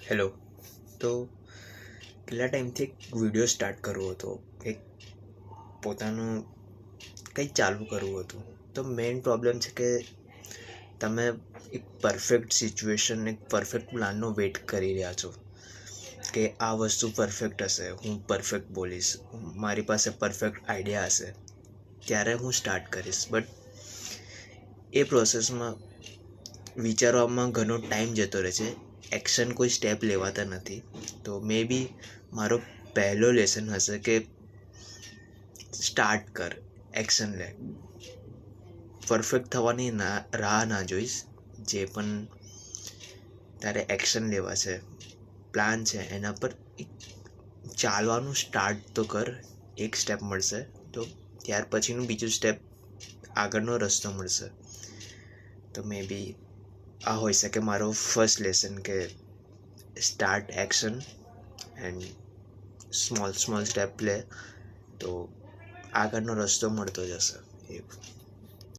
Hello. તો કેટલા ટાઈમથી એક વિડીયો સ્ટાર્ટ કરવો હતો, એક પોતાનું કંઈક ચાલુ કરવું હતું. તો મેઇન પ્રોબ્લેમ છે કે તમે એક પરફેક્ટ સિચ્યુએશન, એક પરફેક્ટ પ્લાનનો વેઇટ કરી રહ્યા છો કે આ વસ્તુ પરફેક્ટ હશે, હું પરફેક્ટ બોલીશ, મારી પાસે પરફેક્ટ આઈડિયા હશે, ત્યારે હું સ્ટાર્ટ કરીશ. બટ એ પ્રોસેસમાં વિચારવામાં ઘણો ટાઈમ જતો રહે છે, એક્શન કોઈ સ્ટેપ લેવાતા નથી. તો મે બી મારો પહેલો લેસન હશે કે સ્ટાર્ટ કર, એક્શન લે. પરફેક્ટ થવાની રાહ ના જોઈશ. જે પણ તારે એક્શન લેવા છે, પ્લાન છે, એના પર ચાલવાનું સ્ટાર્ટ તો કર. એક સ્ટેપ મળશે તો ત્યાર પછીનું બીજું સ્ટેપ, આગળનો રસ્તો મળશે. તો મે બી આ હોઈ શકે મારો ફર્સ્ટ લેસન કે start action and small small step લે તો આગળનો રસ્તો મળતો જશે. એવું.